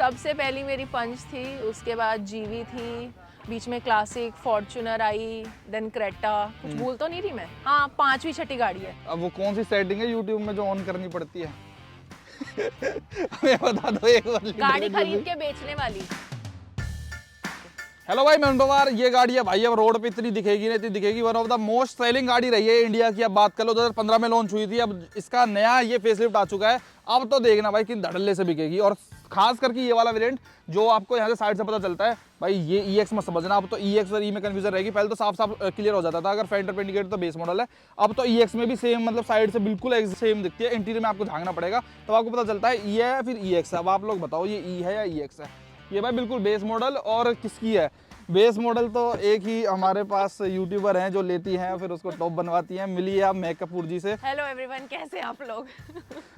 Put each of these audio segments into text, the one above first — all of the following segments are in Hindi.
सबसे पहली मेरी पंच थी, उसके बाद जीवी थी, बीच में क्लासिक, फॉर्च्यूनर आई, देन क्रेटा। कुछ भूल तो नहीं रही मैं? हाँ, 5वीं 6ठी गाड़ी है। अब वो कौन सी सेटिंग है यूट्यूब में जो ऑन करनी पड़ती है? हमें बता दो एक बार। गाड़ी खरीद के बेचने वाली। हेलो भाई, मैं पवार। ये गाड़ी है भाई, अब रोड पे इतनी दिखेगी नहीं, इतनी दिखेगी। One of the most selling गाड़ी रही है इंडिया की। अब बात कर लो, 2015 में लॉन्च हुई थी, अब इसका नया ये फेसलिफ्ट आ चुका है। अब तो देखना भाई कि धड़ल्ले से बिकेगी। और खास करके ये वाला वेरिएंट जो आपको यहाँ से साइड से पता चलता है भाई, ये EX मत समझना। अब तो EX और E में कन्फ्यूजन रहेगी। पहले तो साफ साफ क्लियर हो जाता था अगर फेंडर पे इंडिकेटर तो बेस मॉडल है। अब तो EX में भी सेम, मतलब साइड से बिल्कुल सेम दिखती है। इंटीरियर में आपको झांकना पड़ेगा तब आपको पता चलता है E है फिर EX है। अब आप लोग बताओ ये E है या EX है? ये भाई बिल्कुल बेस मॉडल। और किसकी है बेस मॉडल? तो एक ही हमारे पास यूट्यूबर हैं जो लेती हैं फिर उसको टॉप बनवाती हैं। मिलिए आप महक कपूर जी से। हेलो एवरीवन, कैसे हैं आप लोग?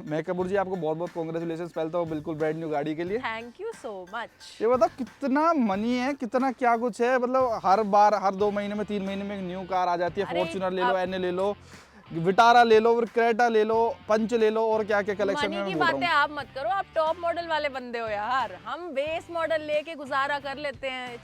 महक कपूर जी, आपको बहुत बहुत कॉन्ग्रेचुलेशन पहले तो बिल्कुल ब्रांड न्यू गाड़ी के लिए। Thank you so much. ये बताओ कितना मनी है, कितना क्या कुछ है? मतलब हर बार हर 2 महीने में 3 महीने में एक न्यू कार आ जाती है। फॉर्च्यूनर ले लो, एन ले लो, विटारा ले लो, फिर क्रेटा ले लो, पंच ले लो, और क्या क्या कलेक्शन में। मनी की बातें आप मत करो, आप टॉप मॉडल वाले बंदे हो यार। हम बेस मॉडल लेके गुजारा कर लेते हैं,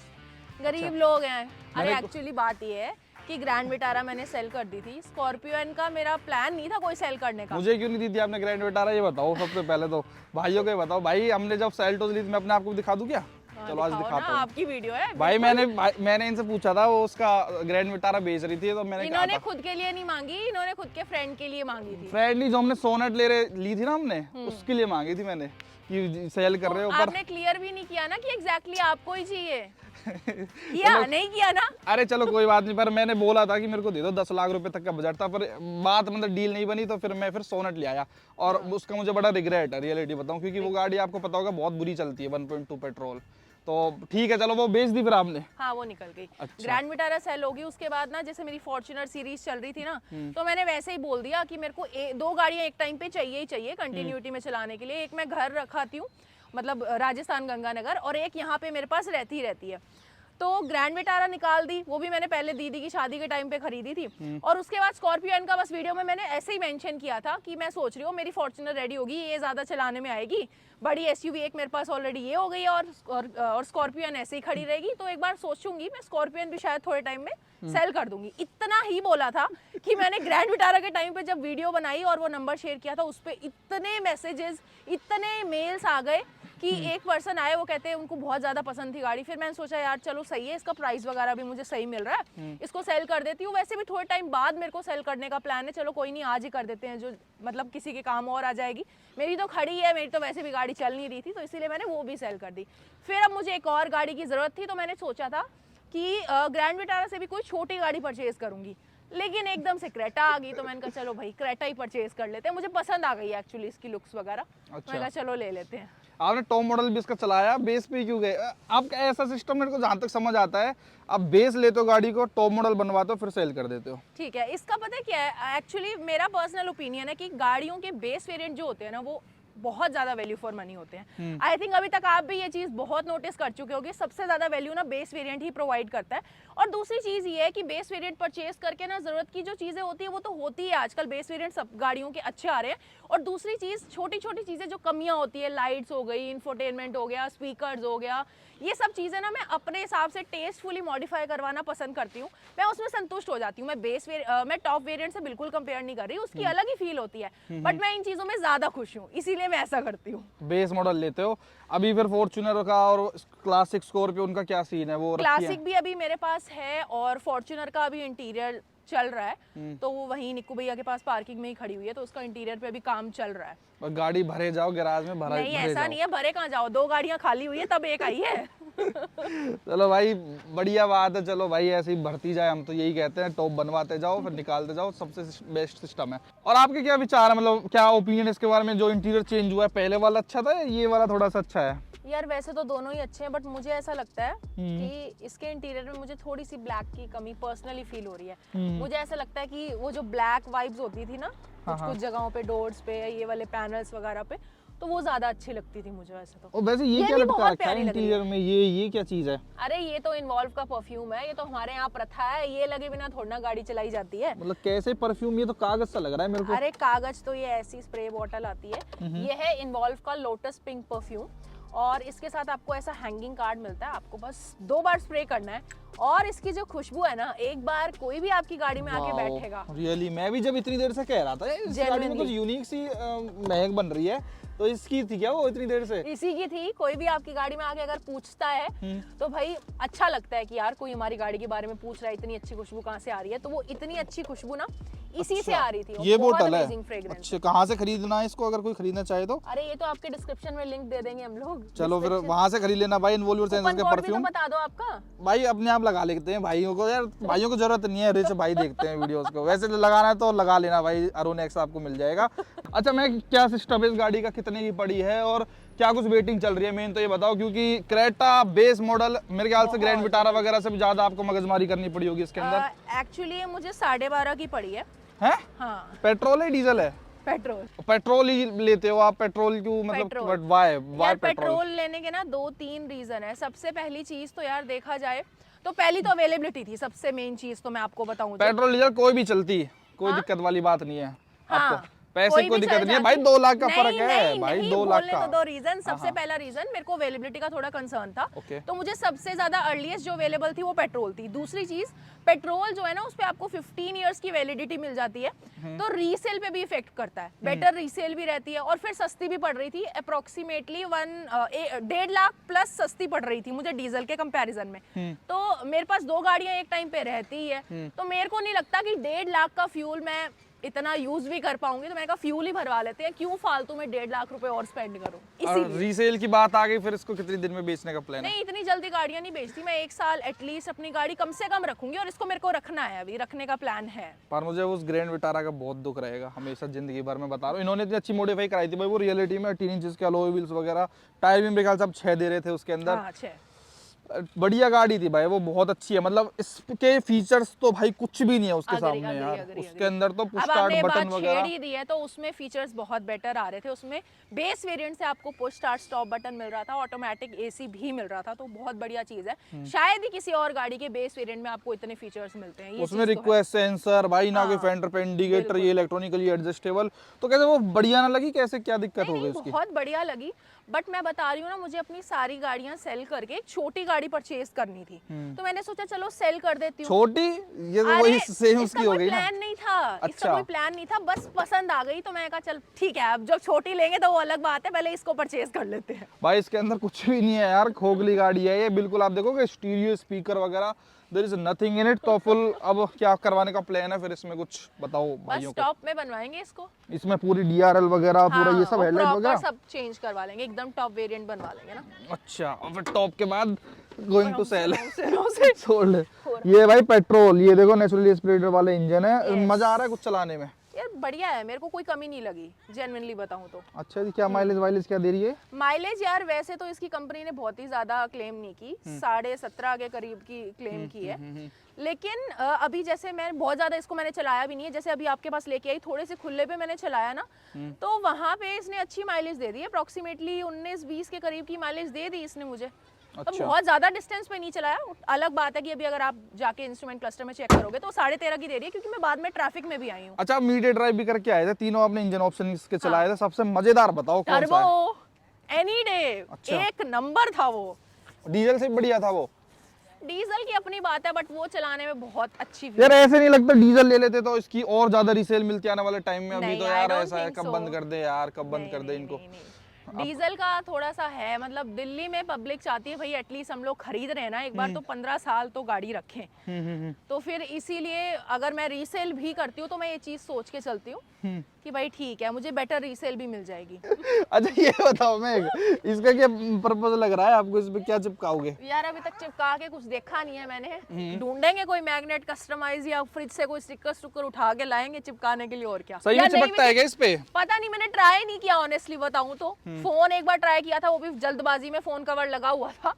गरीब लोग हैं। अरे एक्चुअली बात ये है कि ग्रैंड विटारा मैंने सेल कर दी थी। स्कॉर्पियो का मेरा प्लान नहीं था कोई सेल करने का। मुझे क्यों नहीं दी थी आपने ग्रैंड विटारा? ये बताओ सबसे पहले तो भाइयों को बताओ। भाई हमने जब सेल्टोस ली थी, मैं अपने आपको दिखा दूं क्या? चलो आज दिखाता हूं। आपकी वीडियो है भाई मैंने इनसे पूछा था, वो उसका ग्रैंड विटारा बेच रही थी, तो मैंने इन्होंने खुद के लिए नहीं मांगी, इन्होंने खुद के फ्रेंड के लिए मांगी थी। फ्रेंड नहीं, जो हमने सोनेट ली थी ना हमने, उसके लिए मांगी थी मैंने कि सेल कर रहे हो। आपने क्लियर भी नहीं किया ना कि एग्जैक्टली आपको ही चाहिए। किया नहीं किया ना? अरे चलो कोई बात नहीं, पर मैंने बोला था कि मेरे को दे दो, 10 लाख रुपए तक का बजट था, पर बात मतलब डील नहीं बनी, तो फिर मैं सोनेट ले आया। और उसका मुझे बड़ा रिग्रेट है, रियलिटी बताऊं, क्योंकि वो गाड़ी आपको पता होगा बहुत बुरी चलती है, 1.2 पेट्रोल। तो ठीक है, चलो वो बेच दी फिर आपने। हाँ, वो निकल गई। अच्छा। ग्रैंड विटारा सेल होगी। उसके बाद ना, जैसे मेरी फॉर्च्यूनर सीरीज चल रही थी ना, तो मैंने वैसे ही बोल दिया कि मेरे को 2 गाड़ियां एक टाइम पे चाहिए ही चाहिए कंटिन्यूटी में चलाने के लिए। एक मैं घर रखाती हूँ, मतलब राजस्थान गंगानगर, और एक यहाँ पे मेरे पास रहती है। तो ग्रैंड विटारा निकाल दी, वो भी मैंने पहले दीदी की शादी के टाइम पे खरीदी थी। और उसके बाद स्कॉर्पियो का बस वीडियो में मैंने ऐसे ही मेंशन किया था कि मैं सोच रही हूँ मेरी फॉर्च्यूनर रेडी होगी, ये ज़्यादा चलाने में आएगी, बड़ी SUV एक मेरे पास ऑलरेडी ये हो गई है, और स्कॉर्पियन ऐसे ही खड़ी रहेगी, तो एक बार सोचूंगी मैं स्कॉर्पियन भी शायद थोड़े टाइम में सेल कर दूंगी। इतना ही बोला था कि मैंने ग्रैंड विटारा के टाइम पे जब वीडियो बनाई और वो नंबर शेयर किया था, उस पर इतने मैसेजेस, इतने मेल्स आ गए कि एक पर्सन आए, वो कहते हैं उनको बहुत ज़्यादा पसंद थी गाड़ी। फिर मैंने सोचा यार चलो सही है, इसका प्राइस वगैरह भी मुझे सही मिल रहा है, इसको सेल कर देती हूँ। वैसे भी थोड़े टाइम बाद मेरे को सेल करने का प्लान है, चलो कोई नहीं आज ही कर देते हैं, जो मतलब किसी के काम और आ जाएगी। मेरी तो खड़ी है, मेरी तो वैसे भी गाड़ी चल नहीं रही थी, तो इसीलिए मैंने वो भी सेल कर दी। फिर अब मुझे एक और गाड़ी की ज़रूरत थी, तो मैंने सोचा था कि ग्रैंड विटारा से भी कोई छोटी गाड़ी परचेज करूँगी, लेकिन एकदम से क्रेटा आ गई, तो मैंने कहा चलो भाई क्रेटा ही परचेज कर लेते हैं। मुझे पसंद आ गई एक्चुअली इसकी लुक्स वगैरह। अच्छा। मैंने कहा चलो ले लेते हैं। आपने टॉप मॉडल भी इसका चलाया, बेस पे क्यों गए? आपका ऐसा सिस्टम मेरे को जहाँ तक समझ आता है, आप बेस लेते हो गाड़ी को, टॉप मॉडल बनवाते हो, फिर सेल कर देते हो। ठीक है, इसका पता है क्या है, एक्चुअली मेरा पर्सनल ओपिनियन है कि गाड़ियों के बेस वेरिएंट जो होते हैं ना, वो बहुत ज्यादा वैल्यू फॉर मनी होते हैं। आई थिंक अभी तक आप भी ये चीज बहुत नोटिस कर चुके होगे, सबसे ज्यादा वैल्यू ना बेस वेरिएंट ही प्रोवाइड करता है। और दूसरी चीज ये है कि बेस वेरिएंट परचेज करके ना जरूरत की जो चीजें होती है वो तो होती है, आजकल बेस वेरिएंट सब गाड़ियों के अच्छे आ रहे हैं। और दूसरी चीज छोटी छोटी चीजें जो कमियां होती है, लाइट्स हो गई, इंफोटेनमेंट हो गया, स्पीकर्स हो गया, ये सब चीजें ना मैं अपने हिसाब से टेस्टफुली मॉडिफाई करवाना पसंद करती हूँ। मैं उसमें संतुष्ट हो जाती हूँ। मैं टॉप वेरिएंट से बिल्कुल कंपेयर नहीं कर रही, उसकी अलग ही फील होती है, बट मैं इन चीजों में ज्यादा खुश हूँ, इसीलिए मैं ऐसा करती हूँ। बेस मॉडल लेते हो। अभी फिर फॉर्च्यूनर का और क्लासिक स्कॉर्पियो उनका क्या सीन है? वो क्लासिक भी अभी मेरे पास है, और फॉर्च्यूनर का अभी इंटीरियर चल रहा है, तो वो वहीं निक्कू भैया के पास पार्किंग में ही खड़ी हुई है, तो उसका इंटीरियर पे भी काम चल रहा है। गाड़ी भरे जाओ गैराज में, भरा नहीं ऐसा नहीं है, भरे कहाँ जाओ, 2 गाड़ियां खाली हुई है तब एक आई है। चलो भाई बढ़िया बात है। चलो भाई ऐसे ही भरती जाए, हम तो यही कहते हैं, टॉप बनवाते जाओ फिर निकालते जाओ, सबसे बेस्ट सिस्टम है। और आपके क्या विचार है, मतलब क्या ओपिनियन इसके बारे में? जो इंटीरियर चेंज हुआ है, पहले वाला अच्छा था, ये वाला थोड़ा सा अच्छा है? यार वैसे तो दोनों ही अच्छे हैं, बट मुझे ऐसा लगता है कि इसके इंटीरियर में मुझे थोड़ी सी ब्लैक की कमी पर्सनली फील हो रही है। मुझे ऐसा लगता है कि वो जो ब्लैक वाइब्स होती थी ना कुछ जगहों पे, डोर्स पे, ये वाले पैनल्स वगैरह पे, तो वो ज्यादा अच्छी लगती थी मुझे वैसे तो। और वैसे ये क्या लटका रखा है इंटीरियर में? ये क्या चीज है? अरे ये तो इन्वॉल्व का परफ्यूम है, ये तो हमारे यहाँ प्रथा है, ये लगे बिना थोड़ी ना गाड़ी चलाई जाती है। मतलब कैसे परफ्यूम? ये तो कागज सा लग रहा है मेरे को। अरे कागज तो, ये ऐसी स्प्रे बॉटल आती है, ये है इन्वॉल्व का लोटस पिंक परफ्यूम, और इसके साथ आपको ऐसा हैंगिंग कार्ड मिलता है, आपको बस 2 बार स्प्रे करना है और इसकी जो खुशबू है ना, एक बार कोई भी आपकी गाड़ी में आके बैठेगा। रियली मैं भी जब इतनी देर से कह रहा था इस गाड़ी में कुछ यूनिक सी महक बन रही है, तो इसकी थी क्या वो इतनी देर से? इसी की थी। कोई भी आपकी गाड़ी में आके अगर पूछता है तो भाई अच्छा लगता है कि यार कोई हमारी गाड़ी के बारे में पूछ रहा है, इतनी अच्छी खुशबू कहाँ से आ रही है। तो वो इतनी अच्छी खुशबू ना इसी से आ रही थी। ये बोतल है। फ्रेग्रेंस। अच्छा, कहाँ से खरीदना है इसको अगर कोई खरीदना चाहे तो? अरे ये तो आपके डिस्क्रिप्शन में लिंक दे देंगे हम लोग। चलो फिर वहां से खरीद लेना भाई, इनवॉल्वर सेंसर के परफ्यूम। बता दो आपका भाई अपने आप लगा लेते हैं भाइयों को, यार भाइयों को जरूरत नहीं है, रिच भाई देखते हैं वीडियोस को। वैसे लगाना है तो लगा लेना भाई, अरुण एक्स आपको मिल जाएगा। अच्छा, मैं क्या सिस्टम है इस गाड़ी का, कितने की पड़ी है और क्या कुछ वेटिंग चल रही है, मेन तो ये बताओ, क्योंकि क्रेटा बेस मॉडल मेरे ख्याल से ग्रैंड विटारा वगैरह से भी ज्यादा आपको मगजमारी करनी पड़ी होगी इसके अंदर। एक्चुअली मुझे 12.5 की पड़ी है। हैं? हाँ, पेट्रोल है डीजल है? पेट्रोल। पेट्रोल ही लेते हो आप? पेट्रोल क्यों, मतलब वाई पेट्रोल लेने के ना 2-3 रीजन है। सबसे पहली चीज तो यार देखा जाए तो पहली तो अवेलेबिलिटी थी, सबसे मेन चीज तो मैं आपको बताऊं। पेट्रोल डीजल कोई भी चलती है, कोई दिक्कत वाली बात नहीं है आपको। पैसे कोई कोई भी दिक्कत चल नहीं है भाई, 2 लाख का फर्क है नहीं, भाई, नहीं, 2 लाख बोलने का। तो 2 रीजन। सबसे पहला रीजन मेरे को अवेलेबिलिटी का थोड़ा कंसर्न था। तो मुझे सबसे ज्यादा अर्लीस्ट जो अवेलेबल थी वो पेट्रोल थी। दूसरी चीज, पेट्रोल जो है ना उस पे आपको 15 इयर्स की वैलिडिटी मिल जाती है, तो रीसेल पे भी इफेक्ट करता है। बेटर रीसेल भी रहती है और फिर सस्ती भी पड़ रही थी। अप्रोक्सीमेटली 1.5 लाख प्लस सस्ती पड़ रही थी मुझे डीजल के कंपैरिजन में। तो मेरे पास 2 गाड़ियां एक टाइम पे रहती ही है, तो मेरे को नहीं लगता कि 1.5 लाख का फ्यूल मैं इतना यूज भी कर पाऊंगी। तो मैंने कहा फ्यूल ही भरवा लेते हैं, क्यों फालतू में 1.5 लाख रुपए और स्पेंड करूं। इसीलिए रीसेल की बात आ गई, फिर इसको कितने दिन में बेचने का प्लान है? नहीं, इतनी जल्दी गाड़ियां नहीं बेचती मैं। 1 साल एटलीस्ट अपनी गाड़ी कम से कम रखूंगी और इसको मेरे को रखना है, अभी रखने का प्लान है। पर मुझे उस ग्रैंड विटारा का बहुत दुख रहेगा हमेशा जिंदगी भर में, बता रहा हूँ। इन्होंने इतनी अच्छी मॉडिफाई कराई थी भाई, वो रियलिटी में 18 इंचेस के अलॉय व्हील्स वगैरह, टायर भी मेरे ख्याल से अब 6 दे रहे थे उसके अंदर। हाँ, 6। बढ़िया गाड़ी थी भाई, वो बहुत अच्छी है। मतलब इसके फीचर्स तो भाई कुछ भी नहीं है उसके सामने यार। उसके अंदर तो पुश स्टार्ट बटन वगैरह छेड़ ही दी है, तो उसमें फीचर्स बहुत बेटर आ रहे थे। उसमें बेस वेरिएंट से आपको पुश स्टार्ट स्टॉप बटन मिल रहा था, ऑटोमेटिक एसी भी मिल रहा था, तो बहुत बढ़िया चीज है। शायद ही किसी और गाड़ी के बेस वेरिएंट में आपको इतने फीचर्स मिलते हैं। उसमें रिक्वेस्ट सेंसर भाई ना, कोई फेंडर पे इंडिकेटर, ये इलेक्ट्रॉनिकली एडजस्टेबल। तो कैसे वो बढ़िया ना लगी, कैसे क्या दिक्कत हो गई उसकी? बहुत बढ़िया लगी, बट मैं बता रही हूँ ना, मुझे अपनी सारी गाड़ियां सेल करके एक छोटी गाड़ी परचेज करनी थी। तो मैंने सोचा चलो सेल कर देती हूँ। छोटी? ये तो वही सेम उसकी हो गई ना। प्लान नहीं था, इसका कोई प्लान नहीं था, बस पसंद आ गई तो मैंने कहा चल ठीक है, अब जब छोटी लेंगे तो वो अलग बात है, पहले इसको परचेज कर लेते हैं। भाई इसके अंदर कुछ भी नहीं है यार, खोखली गाड़ी है ये बिल्कुल। आप देखोगे स्टीरियो स्पीकर वगैरह, there is nothing in it. तो फुल अब क्या करवाने का प्लान है फिर इसमें, कुछ बताओ भाइयों को। टॉप में बनवाएंगे इसको, इसमें पूरी डीआरएल वगैरह पूरा ये सब हेडलाइट वगैरह सब चेंज करवा लेंगे, एकदम टॉप वेरिएंट बनवा लेंगे ना। अच्छा, और फिर टॉप के बाद गोइंग टू सेल सोल्ड। ये भाई पेट्रोल, ये देखो नेचुरली एस्पिरेटेड वाले इंजन है। मजा आ रहा है कुछ चलाने में यार, बढ़िया है, मेरे को कोई कमी नहीं लगी जेन्युइनली बताऊं तो। अच्छा जी, क्या माइलेज वाइलेज क्या दे रही है? माइलेज यार वैसे तो इसकी कंपनी ने बहुत ही ज्यादा क्लेम नहीं की, 17.5 के करीब की क्लेम की है। लेकिन अभी जैसे मैं बहुत ज्यादा इसको मैंने चलाया भी नहीं है, जैसे अभी आपके पास लेके आई थोड़े से खुले पे मैंने चलाया ना, तो वहां पे इसने अच्छी माइलेज दे दी है। अप्रोक्सीमेटली 19-20 के करीब की माइलेज दे दी इसने मुझे। अच्छा। तो बहुत ज्यादा डिस्टेंस पे नहीं चलाया। अलग बात है कि अभी अगर आप जाके इंस्ट्रूमेंट क्लस्टर में चेक करोगे तो 13.5 की दे रही है, क्योंकि मैं बाद में ट्रैफिक में भी आई हूँ। अच्छा, मीडियम ड्राइव भी करके आए थे तीनों, आपने इंजन ऑप्शन इसके चलाए थे। सबसे मजेदार बताओ कौन सा है? टर्बो एनी डे, एक नंबर था वो। डीजल से बढ़िया था वो? डीजल की अपनी बात है, बट वो चलाने में बहुत अच्छी यार ऐसे नहीं लगता डीजल ले लेते तो इसकी और ज्यादा रीसेल मिलती आने वाले टाइम में? अभी नहीं, तो I यार don't ऐसा है, think कब so. बंद कर दे यार, कब बंद कर दे इनको। डीजल का थोड़ा सा है, मतलब दिल्ली में पब्लिक चाहती है भाई एटलीस्ट हम लोग खरीद रहे हैं ना, एक बार तो 15 साल तो गाड़ी रखें। तो फिर इसीलिए अगर मैं रीसेल भी करती हूँ तो मैं ये चीज सोच के चलती हूँ कि भाई ठीक है, मुझे बेटर रीसेल भी मिल जाएगी। अच्छा ये बताओ, मैं इसका क्या पर्पस लग रहा है आपको, इस पे क्या चिपकाओगे? यार अभी तक चिपका के कुछ देखा नहीं है मैंने, ढूंढेंगे कोई मैग्नेट कस्टमाइज या फ्रिज से कोई स्टिकर उठा के लाएंगे चिपकाने के लिए, और क्या। सही में चिपकता है क्या इस पे? पता नहीं, मैंने ट्राई नहीं किया ऑनेस्टली बताऊं तो। फोन एक बार ट्राई किया था, वो भी जल्दबाजी में, फोन कवर लगा हुआ था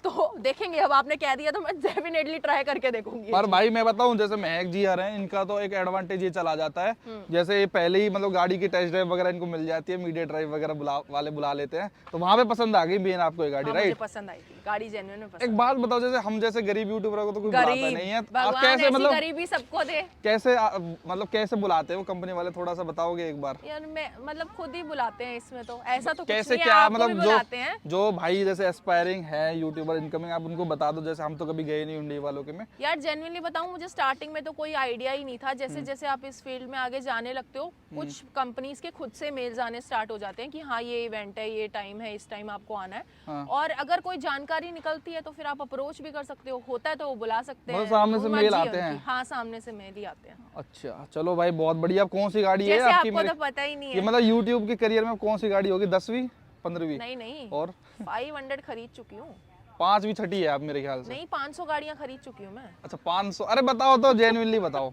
तो देखेंगे, अब आपने कह दिया तो मैं डेफिनेटली ट्राई करके देखूंगी। पर भाई मैं बताऊं, जैसे महक जी आ रहे हैं, इनका तो एक एडवांटेज ये चला जाता है, जैसे ये पहले ही मतलब गाड़ी की टेस्ट ड्राइव वगैरह इनको मिल जाती है, मीडिया ड्राइव वगैरह वाले बुला लेते हैं, तो वहां पे पसंद आ गई मेन आपको ये गाड़ी, हाँ, मुझे राइट? पसंद आई थी गाड़ी, जेन्युइन में पसंद। एक बात बताओ, जैसे हम जैसे गरीब यूट्यूबर को तो कोई बुलाता नहीं है, आप भगवान कैसे ऐसी मतलब गरीबी सबको दे। कैसे मतलब कैसे बुलाते हैं वो कंपनी वाले, थोड़ा सा बताओगे एक बार? यार मैं मतलब खुद ही बुलाते हैं इसमें, तो ऐसा तो कुछ कैसे नहीं है, क्या आपको भी मतलब बुलाते हैं। जो भाई जैसे एस्पायरिंग है यूट्यूबर इनकमिंग, आप उनको बता दो, जैसे हम तो कभी गए नहीं इंडिया वालों के में। यार जेन्युइनली बताऊं, मुझे स्टार्टिंग में तो कोई आइडिया ही नहीं था। जैसे जैसे आप इस फील्ड में आगे जाने लगते हो, कुछ कंपनीज के खुद से मेल्स आने स्टार्ट हो जाते हैं कि हाँ ये इवेंट है, ये टाइम है, इस टाइम आपको आना है। हाँ। और अगर कोई जानकारी निकलती है तो फिर आप अप्रोच भी कर सकते हो, होता है तो वो बुला सकते हैं। मतलब सामने से मर्जी मेल है आते उनकी। हैं? हाँ, सामने से मेल ही आते हैं। अच्छा चलो भाई, बहुत बढ़िया। अब कौन सी गाड़ी है जैसे आपकी? आपको तो पता ही नहीं ये है। मतलब यूट्यूब के करियर में कौन सी गाड़ी होगी? 10वीं 15वीं? नहीं और 500 खरीद चुकी हूँ। 5वीं छठी है आप मेरे ख्याल से। नहीं, 500 गाड़ियाँ खरीद चुकी हूँ मैं। अच्छा 500? अरे बताओ तो, जेन्युइनली बताओ।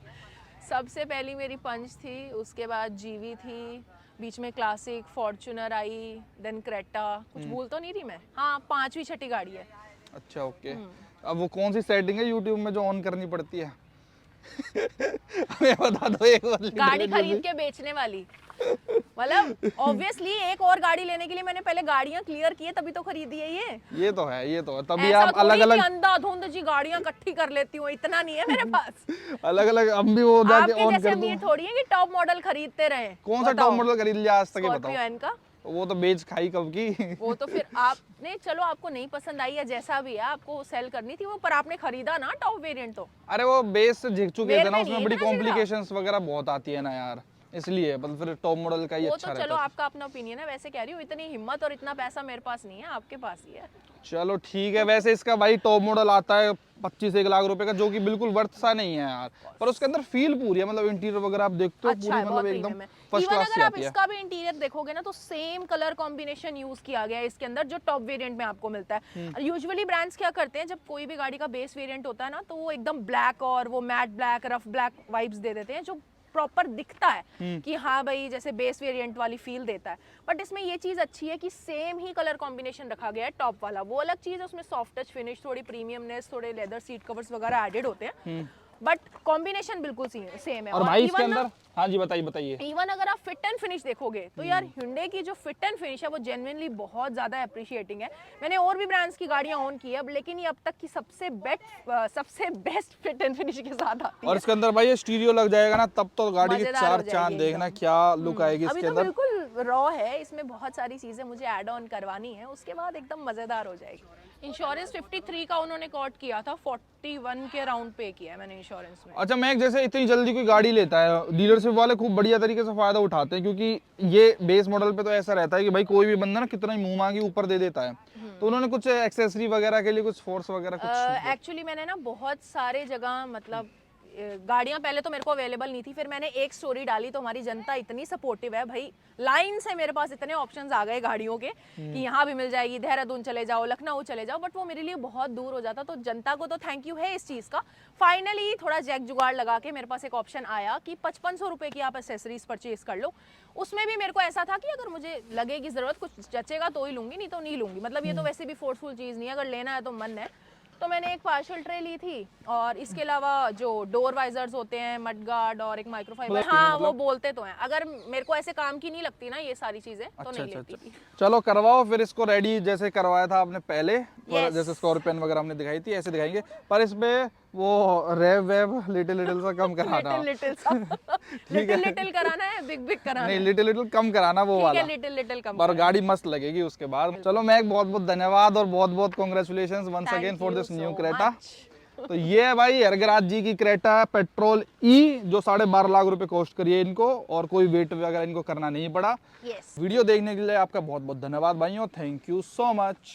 सबसे पहली मेरी पंच थी, उसके बाद जीवी थी, बीच में क्लासिक, फॉर्च्यूनर आई, देन क्रेटा। कुछ भूल तो नहीं रही मैं? हाँ, 5वीं छठी गाड़ी है। अच्छा ओके। अब वो कौन सी सेटिंग है यूट्यूब में जो ऑन करनी पड़ती है? हमें बता दो एक बार। गाड़ी खरीद के बेचने वाली, मतलब ऑब्वियसली एक और गाड़ी लेने के लिए मैंने पहले गाड़ियां क्लियर की है, तभी तो खरीदी है ये। ये तो है, ये तो है। तभी ऐसा आप अलग अलग अंधाधुंध जी गाड़ियां इकट्ठी कर लेती हूँ, इतना नहीं है मेरे पास। अलग अलग हम भी वो जाके आपके ऑन जैसे कर दूं। अमीर थोड़ी है कि टॉप मॉडल खरीदते रहे। कौन सा टॉप मॉडल खरीद लिया आज तक, ये स्कॉर्पियो बताओ? एन का। वो तो बेच खाई कब की। वो तो फिर आपने, चलो आपको नहीं पसंद आई या जैसा भी है, आपको सेल करनी थी वो, पर आपने खरीदा ना टॉप वेरिएंट तो। अरे वो बेस से झिक चुके मेरे थे ना, में उसमें नहीं बड़ी है ना जिगरा। कॉम्प्लिकेशंस वगैरह बहुत आती है ना यार, इसलिए मतलब फिर टॉप मॉडल का ही वो अच्छा तो रहता चलो है। आपका अपना ओपिनियन है, वैसे कह रही हूँ इतनी हिम्मत और इतना पैसा मेरे पास नहीं है, आपके पास ही है। चलो ठीक है। वैसे इसका भाई टॉप मॉडल आता है 25-1 लाख रुपए का, जो कि बिल्कुल वर्थ सा नहीं है यार, पर उसके अंदर फील पूरी है, मतलब इंटीरियर वगैरह आप देखते हो अच्छा पूरी है, बहुत मतलब एकदम प्रीमियम है। फर्स्ट इवन क्लास अगर की आप आती है। इसका भी इंटीरियर देखोगे ना, तो सेम कलर कॉम्बिनेशन यूज किया गया है इसके अंदर, जो टॉप वेरिएंट में आपको मिलता है। यूजुअली ब्रांड्स क्या करते हैं, जब कोई भी गाड़ी का बेस वेरिएंट होता है ना, तो वो एकदम ब्लैक और वो matte black, rough black vibes दे देते हैं, जो प्रॉपर दिखता है कि हाँ भाई जैसे बेस वेरिएंट वाली फील देता है। बट इसमें ये चीज अच्छी है कि सेम ही कलर कॉम्बिनेशन रखा गया है टॉप वाला। वो अलग चीज है, उसमें सॉफ्ट टच फिनिश, थोड़ी प्रीमियमनेस, थोड़े लेदर सीट कवर्स वगैरह एडेड होते हैं, बट कॉम्बिनेशन बिल्कुल सेम है। और भाई इसके even ना, अंदर, हाँ जी बताइए बताइए। इवन अगर आप फिट एंड फिनिश देखोगे तो यार Hyundai की जो फिट एंड फिनिश है वो जेन्युइनली बहुत ज्यादा अप्रिशिएटिंग है। मैंने और भी ब्रांड्स की गाड़ियां ऑन की है, लेकिन ये अब तक की सबसे बेस्ट फिट एंड फिनिश के साथ आती है। और इसके अंदर भाई ये स्टीरियो लग जाएगा ना, तब तो गाड़ी के मजेदार हो चार जाएगी चांद देखना, एकदम। क्या लुक आएगी अभी इसके तो अंदर। बिल्कुल रॉ है, इसमें बहुत सारी चीजें मुझे ऐड ऑन करवानी है, उसके बाद एकदम मजेदार हो जाएगी। इंश्योरेंस 53 का उन्होंने कॉट किया था, 41 के अराउंड पे किया है मैंने इंश्योरेंस में। अच्छा मैं जैसे इतनी जल्दी कोई गाड़ी लेता है, डीलरशिप वाले खूब बढ़िया तरीके से फायदा उठाते हैं, क्योंकि ये बेस मॉडल पे तो ऐसा रहता है कि भाई कोई भी बंदा ना कितना ही मुंह मांगी ऊपर दे देता है, तो उन्होंने कुछ एक्सेसरी वगैरह के लिए कुछ फोर्स वगैरह कुछ? एक्चुअली मैंने ना बहुत सारे जगह मतलब गाड़ियां पहले तो मेरे को अवेलेबल नहीं थी, फिर मैंने एक स्टोरी डाली तो हमारी जनता इतनी सपोर्टिव है भाई, लाइन से मेरे पास इतने ऑप्शंस आ गए गाड़ियों के कि यहाँ भी मिल जाएगी, देहरादून चले जाओ, लखनऊ चले जाओ, बट वो मेरे लिए बहुत दूर हो जाता। तो जनता को तो थैंक यू है इस चीज़ का। फाइनली थोड़ा जैक जुगाड़ लगा के मेरे पास एक ऑप्शन आया कि 5500 रुपये की आप एसेसरीज परचेज कर लो। उसमें भी मेरे को ऐसा था कि अगर मुझे लगेगी ज़रूरत, कुछ जचेगा तो ही लूँगी, नहीं तो नहीं लूँगी। मतलब ये तो वैसे भी फोर्सफुल चीज़ नहीं है, अगर लेना है तो मन है। तो मैंने एक पार्शल ट्रे ली थी, और इसके अलावा जो डोर वाइजर्स होते हैं, मड गार्ड और एक माइक्रोफाइबर, हाँ वो बोलते तो हैं, अगर मेरे को ऐसे काम की नहीं लगती ना ये सारी चीजें तो नहीं लेती थी। चलो करवाओ फिर इसको रेडी, जैसे करवाया था आपने पहले, जैसे स्कॉर्पियन वगैरह हमने दिखाई थी ऐसे दिखाएंगे, पर इसमें वो रेव वेव लिटिल सा कम कराना। लिटिल कराना है, बिग बिग कराना नहीं, लिटिल कम कराना वो वाला, लिटिल कम, पर गाड़ी मस्त लगेगी उसके बाद। चलो मैं बहुत बहुत धन्यवाद और बहुत बहुत congratulations once again for this new Creta. तो ये है भाई हरगराज जी की क्रेटा पेट्रोल ई, जो 12.5 लाख रुपए कॉस्ट करी है इनको, और कोई वेट वगैरह इनको करना नहीं पड़ा। वीडियो देखने के लिए आपका बहुत बहुत धन्यवाद भाइयों, थैंक यू सो मच।